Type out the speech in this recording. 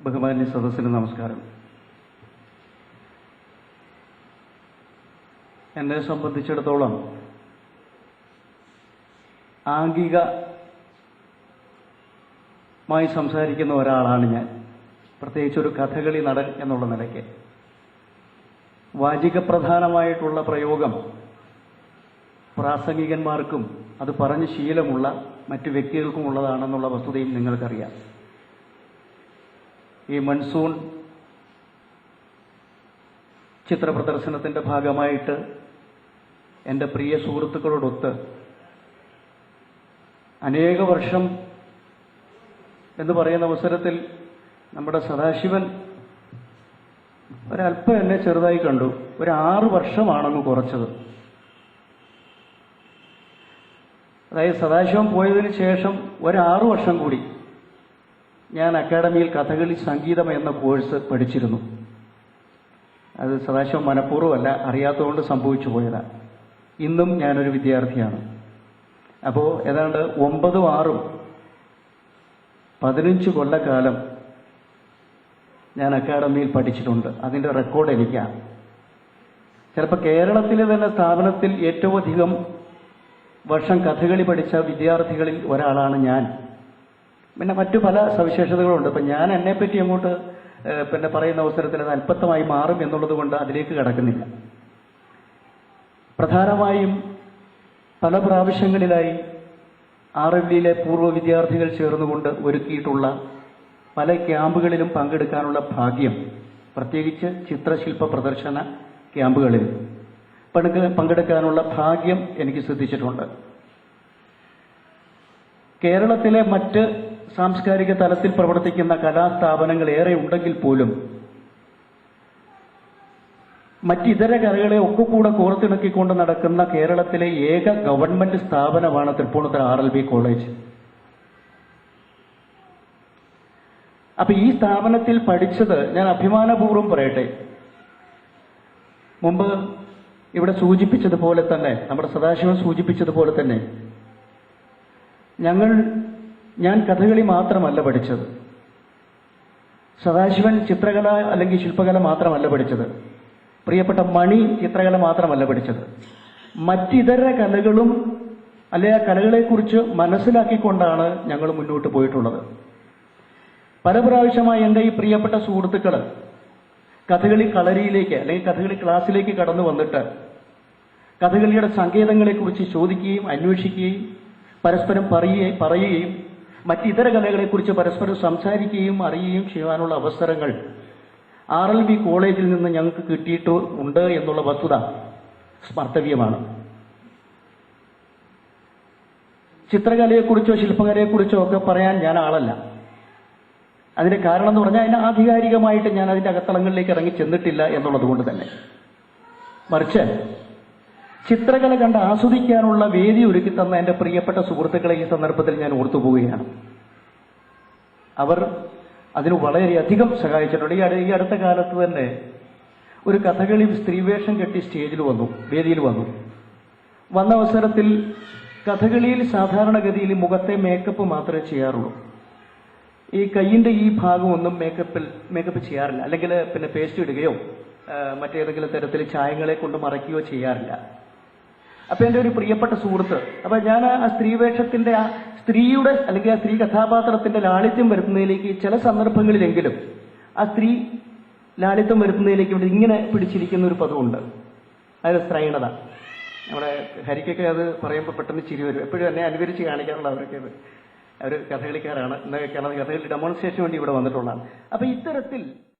ബഹുമാന്യ സദസ്സിന് നമസ്കാരം. എന്നെ സംബന്ധിച്ചിടത്തോളം ആംഗികമായി സംസാരിക്കുന്ന ഒരാളാണ് ഞാൻ, പ്രത്യേകിച്ചൊരു കഥകളി നടൻ എന്നുള്ള നിലയ്ക്ക്. വാചികപ്രധാനമായിട്ടുള്ള പ്രയോഗം പ്രാസംഗികന്മാർക്കും അത് പറഞ്ഞ് ശീലമുള്ള മറ്റു വ്യക്തികൾക്കും ഉള്ളതാണെന്നുള്ള വസ്തുതയും നിങ്ങൾക്കറിയാം. ഈ മൺസൂൺ ചിത്രപ്രദർശനത്തിൻ്റെ ഭാഗമായിട്ട് എൻ്റെ പ്രിയ സുഹൃത്തുക്കളോടൊത്ത് അനേക വർഷം എന്ന് പറയുന്ന അവസരത്തിൽ നമ്മുടെ സദാശിവൻ ഒരല്പം എന്നെ ചെറുതായി കണ്ടു. 6 വർഷമാണെന്ന് കുറച്ചത്. അതായത് സദാശിവൻ പോയതിനു ശേഷം 6 വർഷം കൂടി ഞാൻ അക്കാഡമിയിൽ കഥകളി സംഗീതം എന്ന കോഴ്സ് പഠിച്ചിരുന്നു. അത് സദാശിവം മനഃപൂർവ്വമല്ല, അറിയാത്തതുകൊണ്ട് സംഭവിച്ചു പോയതാണ്. ഇന്നും ഞാനൊരു വിദ്യാർത്ഥിയാണ്. അപ്പോൾ ഏതാണ്ട് 9, 6, 15 കൊല്ലക്കാലം ഞാൻ അക്കാഡമിയിൽ പഠിച്ചിട്ടുണ്ട്. അതിൻ്റെ റെക്കോർഡ് എനിക്കാണ്. ചിലപ്പോൾ കേരളത്തിലെ തന്നെ സ്ഥാപനത്തിൽ ഏറ്റവും അധികം വർഷം കഥകളി പഠിച്ച വിദ്യാർത്ഥികളിൽ ഒരാളാണ് ഞാൻ. പിന്നെ മറ്റു പല സവിശേഷതകളുണ്ട്. അപ്പം ഞാൻ എന്നെപ്പറ്റി അങ്ങോട്ട് പറയുന്ന അവസരത്തിൽ അത് അല്പത്തമായി മാറും എന്നുള്ളത് കൊണ്ട് അതിലേക്ക് കടക്കുന്നില്ല. പ്രധാനമായും പല പ്രാവശ്യങ്ങളിലായി RLVയിലെ പൂർവ്വ വിദ്യാർത്ഥികൾ ചേർന്നുകൊണ്ട് ഒരുക്കിയിട്ടുള്ള പല ക്യാമ്പുകളിലും പങ്കെടുക്കാനുള്ള ഭാഗ്യം, പ്രത്യേകിച്ച് ചിത്രശില്പ പ്രദർശന ക്യാമ്പുകളിൽ പങ്കെടുക്കാനുള്ള ഭാഗ്യം എനിക്ക് സിദ്ധിച്ചിട്ടുണ്ട്. കേരളത്തിലെ മറ്റ് സാംസ്കാരിക തലത്തിൽ പ്രവർത്തിക്കുന്ന കലാസ്ഥാപനങ്ങൾ ഏറെ ഉണ്ടെങ്കിൽ പോലും മറ്റിതര കലകളെ ഒക്കെ കൂടെ കോർത്തിണക്കിക്കൊണ്ട് നടക്കുന്ന കേരളത്തിലെ ഏക ഗവൺമെന്റ് സ്ഥാപനമാണ് തൃപ്പൂണിത്തുറ RLV കോളേജ്. അപ്പൊ ഈ സ്ഥാപനത്തിൽ പഠിച്ചത് ഞാൻ അഭിമാനപൂർവ്വം പറയട്ടെ. മുമ്പ് ഇവിടെ സൂചിപ്പിച്ചതുപോലെ തന്നെ, നമ്മുടെ സദാശിവൻ സൂചിപ്പിച്ചതുപോലെ തന്നെ, ഞാൻ കഥകളി മാത്രമല്ല പഠിച്ചത്. സദാശിവൻ ചിത്രകല അല്ലെങ്കിൽ ശില്പകല മാത്രമല്ല പഠിച്ചത്. പ്രിയപ്പെട്ട മണി ചിത്രകല മാത്രമല്ല പഠിച്ചത്. മറ്റിതര കലകളും അല്ലെ ആ കലകളെക്കുറിച്ച് മനസ്സിലാക്കിക്കൊണ്ടാണ് ഞങ്ങൾ മുന്നോട്ട് പോയിട്ടുള്ളത്. പല പ്രാവശ്യമായി എൻ്റെ ഈ പ്രിയപ്പെട്ട സുഹൃത്തുക്കൾ കഥകളി കളരിയിലേക്ക് അല്ലെങ്കിൽ കഥകളി ക്ലാസ്സിലേക്ക് കടന്നു വന്നിട്ട് കഥകളിയുടെ സങ്കേതങ്ങളെക്കുറിച്ച് ചോദിക്കുകയും അന്വേഷിക്കുകയും പരസ്പരം പറയുകയും മറ്റിതര കലകളെക്കുറിച്ച് പരസ്പരം സംസാരിക്കുകയും അറിയുകയും ചെയ്യാനുള്ള അവസരങ്ങൾ RLV കോളേജിൽ നിന്ന് ഞങ്ങൾക്ക് കിട്ടിയിട്ടുണ്ട് എന്നുള്ള വസ്തുത സ്മർത്തവ്യമാണ്. ചിത്രകലയെക്കുറിച്ചോ ശില്പകലയെക്കുറിച്ചോ ഒക്കെ പറയാൻ ഞാൻ ആളല്ല. അതിന്റെ കാരണം എന്ന് പറഞ്ഞാൽ അതിന് ആധികാരികമായിട്ട് ഞാൻ അതിൻ്റെ അകത്തളങ്ങളിലേക്ക് ഇറങ്ങി ചെന്നിട്ടില്ല എന്നുള്ളത് കൊണ്ട് തന്നെ. മറിച്ച് ചിത്രകല കണ്ട് ആസ്വദിക്കാനുള്ള വേദി ഒരുക്കി തന്ന എൻ്റെ പ്രിയപ്പെട്ട സുഹൃത്തുക്കളെ ഈ സന്ദർഭത്തിൽ ഞാൻ ഓർത്തുപോവുകയാണ്. അവർ അതിന് വളരെയധികം സഹായിച്ചിട്ടുണ്ട്. ഈ അടുത്ത കാലത്ത് തന്നെ ഒരു കഥകളി സ്ത്രീവേഷം കെട്ടി വേദിയിൽ വന്നു. വന്ന അവസരത്തിൽ കഥകളിയിൽ സാധാരണഗതിയിൽ മുഖത്തെ മേക്കപ്പ് മാത്രമേ ചെയ്യാറുള്ളൂ. ഈ കയ്യിൻ്റെ ഈ ഭാഗമൊന്നും മേക്കപ്പ് ചെയ്യാറില്ല. അല്ലെങ്കിൽ പേസ്റ്റ് ഇടുകയോ മറ്റേതെങ്കിലും തരത്തിൽ ചായങ്ങളെ കൊണ്ട് മറയ്ക്കുകയോ ചെയ്യാറില്ല. അപ്പൊ എൻ്റെ ഒരു പ്രിയപ്പെട്ട സുഹൃത്ത്, അപ്പൊ ഞാൻ ആ സ്ത്രീവേഷത്തിന്റെ ആ സ്ത്രീയുടെ അല്ലെങ്കിൽ ആ സ്ത്രീ കഥാപാത്രത്തിന്റെ ലാളിത്യം വരുത്തുന്നതിലേക്ക് ചില സന്ദർഭങ്ങളിലെങ്കിലും ആ സ്ത്രീ ലാളിത്യം വരുത്തുന്നതിലേക്ക് ഇവിടെ ഇങ്ങനെ പിടിച്ചിരിക്കുന്ന ഒരു പദമുണ്ട്. അതായത് സ്ത്രൈണത. നമ്മുടെ ഹരിക്കൊക്കെ അത് പറയുമ്പോൾ പെട്ടെന്ന് ചിരി വരും. എപ്പോഴും എന്നെ അനുകരിച്ച് കാണിക്കാറുള്ള അവരൊക്കെ അവർ കഥകളിക്കാരാണ്. കഥകളി ഡെമോൺസ്ട്രേഷന് വേണ്ടി ഇവിടെ വന്നിട്ടുള്ളതാണ്. അപ്പൊ ഇത്തരത്തിൽ